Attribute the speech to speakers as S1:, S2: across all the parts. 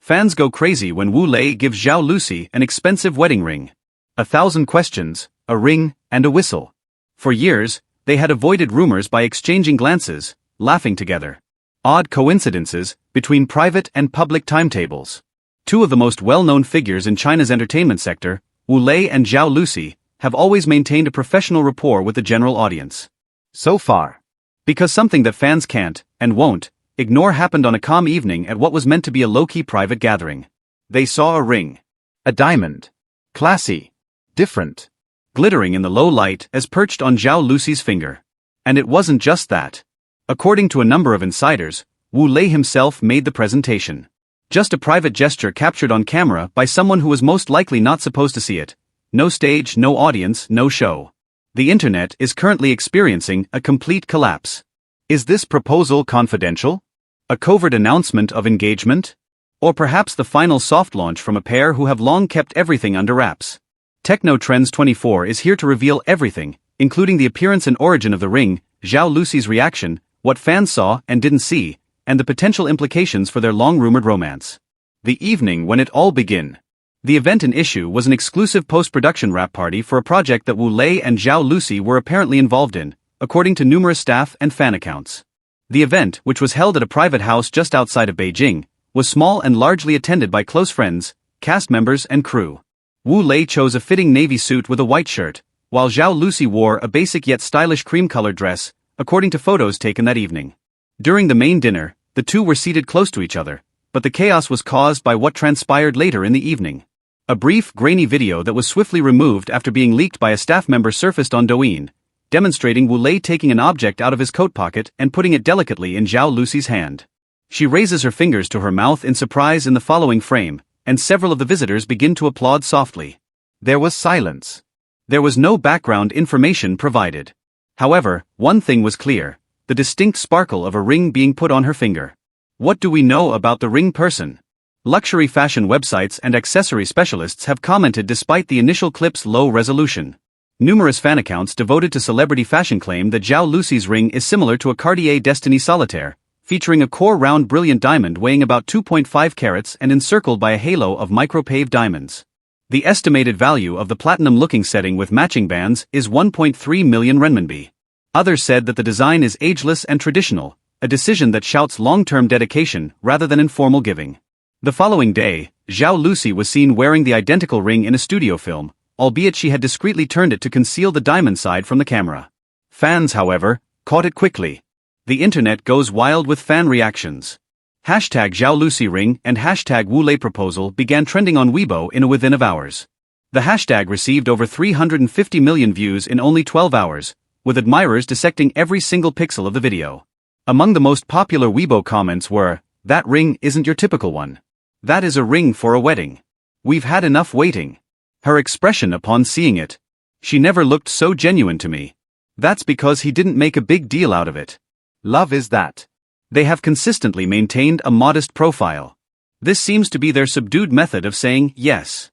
S1: Fans go crazy when Wu Lei gives Zhao Lusi an expensive wedding ring. 1,000 questions, a ring, and a whistle. For years, they had avoided rumors by exchanging glances, laughing together. Odd coincidences between private and public timetables. Two of the most well-known figures in China's entertainment sector, Wu Lei and Zhao Lusi, have always maintained a professional rapport with the general audience. So far. Because something that fans can't, and won't, ignore happened on a calm evening at what was meant to be a low-key private gathering. They saw a ring. A diamond. Classy. Different. Glittering in the low light as perched on Zhao Lusi's finger. And it wasn't just that. According to a number of insiders, Wu Lei himself made the presentation. Just a private gesture captured on camera by someone who was most likely not supposed to see it. No stage, no audience, no show. The internet is currently experiencing a complete collapse. Is this proposal confidential? A covert announcement of engagement? Or perhaps the final soft launch from a pair who have long kept everything under wraps? Techno Trends 24 is here to reveal everything, including the appearance and origin of the ring, Zhao Lusi's reaction, what fans saw and didn't see, and the potential implications for their long-rumored romance. The evening when it all began. The event in issue was an exclusive post-production wrap party for a project that Wu Lei and Zhao Lusi were apparently involved in, according to numerous staff and fan accounts. The event, which was held at a private house just outside of Beijing, was small and largely attended by close friends, cast members and crew. Wu Lei chose a fitting navy suit with a white shirt, while Zhao Lusi wore a basic yet stylish cream-colored dress, according to photos taken that evening. During the main dinner, the two were seated close to each other, but the chaos was caused by what transpired later in the evening. A brief, grainy video that was swiftly removed after being leaked by a staff member surfaced on Douyin, demonstrating Wu Lei taking an object out of his coat pocket and putting it delicately in Zhao Lusi's hand. She raises her fingers to her mouth in surprise in the following frame, and several of the visitors begin to applaud softly. There was silence. There was no background information provided. However, one thing was clear. The distinct sparkle of a ring being put on her finger. What do we know about the ring person? Luxury fashion websites and accessory specialists have commented despite the initial clip's low resolution. Numerous fan accounts devoted to celebrity fashion claim that Zhao Lusi's ring is similar to a Cartier Destiny Solitaire, featuring a core round brilliant diamond weighing about 2.5 carats and encircled by a halo of micropave diamonds. The estimated value of the platinum-looking setting with matching bands is 1.3 million renminbi. Others said that the design is ageless and traditional, a decision that shouts long-term dedication rather than informal giving. The following day, Zhao Lusi was seen wearing the identical ring in a studio film, albeit she had discreetly turned it to conceal the diamond side from the camera. Fans, however, caught it quickly. The internet goes wild with fan reactions. Hashtag Zhao Lusi ring and hashtag Wu Lei proposal began trending on Weibo in a within of hours. The hashtag received over 350 million views in only 12 hours, with admirers dissecting every single pixel of the video. Among the most popular Weibo comments were, "That ring isn't your typical one. That is a ring for a wedding. We've had enough waiting." Her expression upon seeing it. "She never looked so genuine to me. That's because he didn't make a big deal out of it. Love is that." They have consistently maintained a modest profile. This seems to be their subdued method of saying yes.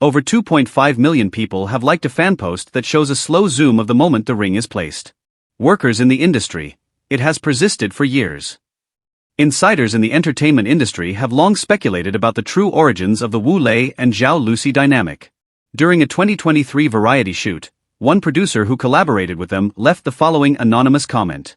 S1: Over 2.5 million people have liked a fan post that shows a slow zoom of the moment the ring is placed. Workers in the industry, it has persisted for years. Insiders in the entertainment industry have long speculated about the true origins of the Wu Lei and Zhao Lusi dynamic. During a 2023 variety shoot, one producer who collaborated with them left the following anonymous comment.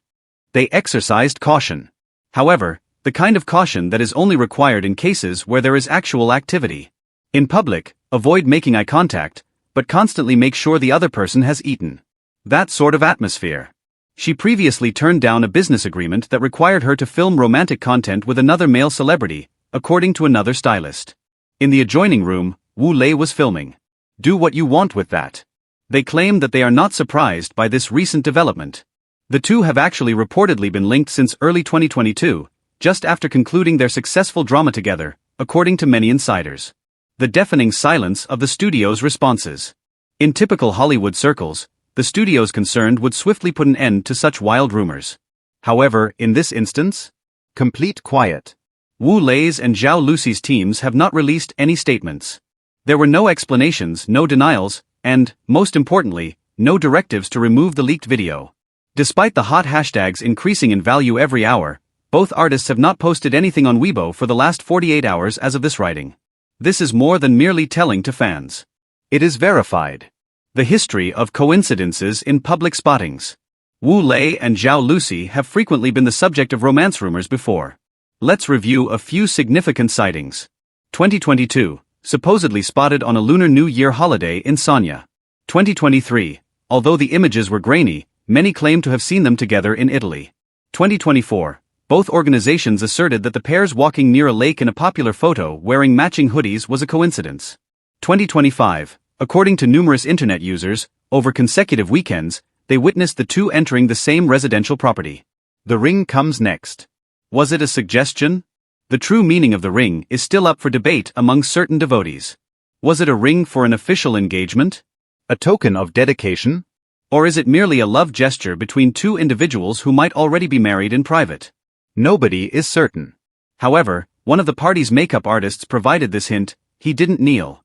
S1: They exercised caution. However, the kind of caution that is only required in cases where there is actual activity. In public, avoid making eye contact, but constantly make sure the other person has eaten. That sort of atmosphere. She previously turned down a business agreement that required her to film romantic content with another male celebrity, according to another stylist. In the adjoining room, Wu Lei was filming. Do what you want with that. They claim that they are not surprised by this recent development. The two have actually reportedly been linked since early 2022, just after concluding their successful drama together, according to many insiders. The deafening silence of the studio's responses. In typical Hollywood circles, the studios concerned would swiftly put an end to such wild rumors. However, in this instance, complete quiet. Wu Lei's and Zhao Lusi's teams have not released any statements. There were no explanations, no denials, and, most importantly, no directives to remove the leaked video. Despite the hot hashtags increasing in value every hour, Both artists have not posted anything on Weibo for the last 48 hours as of this writing. This is more than merely telling to fans. It is verified. The history of coincidences in public spottings. Wu Lei and Zhao Lusi have frequently been the subject of romance rumors before. Let's review a few significant sightings. 2022, supposedly spotted on a Lunar New Year holiday in Sanya. 2023, although the images were grainy, many claim to have seen them together in Italy. 2024, both organizations asserted that the pairs walking near a lake in a popular photo wearing matching hoodies was a coincidence. 2025, according to numerous internet users, over consecutive weekends, they witnessed the two entering the same residential property. The ring comes next. Was it a suggestion? The true meaning of the ring is still up for debate among certain devotees. Was it a ring for an official engagement? A token of dedication? Or is it merely a love gesture between two individuals who might already be married in private? Nobody is certain. However, one of the party's makeup artists provided this hint: he didn't kneel.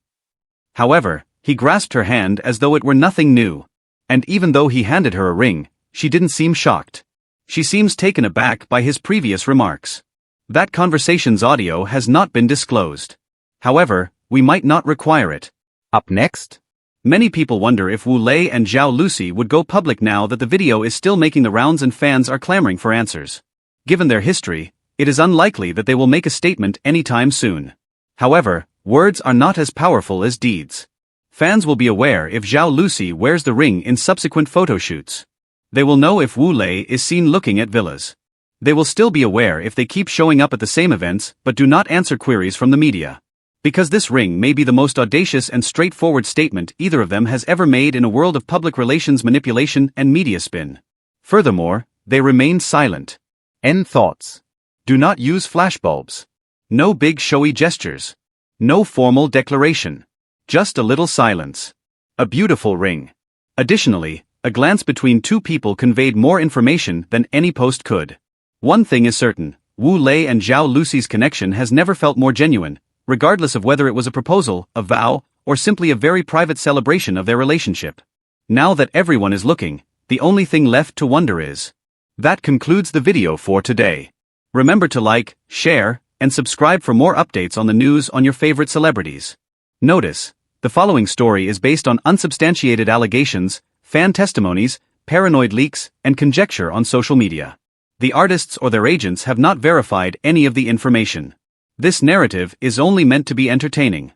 S1: However, he grasped her hand as though it were nothing new. And even though he handed her a ring, she didn't seem shocked. She seems taken aback by his previous remarks. That conversation's audio has not been disclosed. However, we might not require it. Up next? Many people wonder if Wu Lei and Zhao Lusi would go public now that the video is still making the rounds and fans are clamoring for answers. Given their history, it is unlikely that they will make a statement anytime soon. However, words are not as powerful as deeds. Fans will be aware if Zhao Lusi wears the ring in subsequent photo shoots. They will know if Wu Lei is seen looking at villas. They will still be aware if they keep showing up at the same events but do not answer queries from the media. Because this ring may be the most audacious and straightforward statement either of them has ever made in a world of public relations manipulation and media spin. Furthermore, they remain silent. End thoughts. Do not use flashbulbs. No big showy gestures. No formal declaration. Just a little silence. A beautiful ring. Additionally, a glance between two people conveyed more information than any post could. One thing is certain: Wu Lei and Zhao Lusi's connection has never felt more genuine, regardless of whether it was a proposal, a vow, or simply a very private celebration of their relationship. Now that everyone is looking, the only thing left to wonder is. That concludes the video for today. Remember to like, share, and subscribe for more updates on the news on your favorite celebrities. Notice, the following story is based on unsubstantiated allegations, fan testimonies, paranoid leaks, and conjecture on social media. The artists or their agents have not verified any of the information. This narrative is only meant to be entertaining.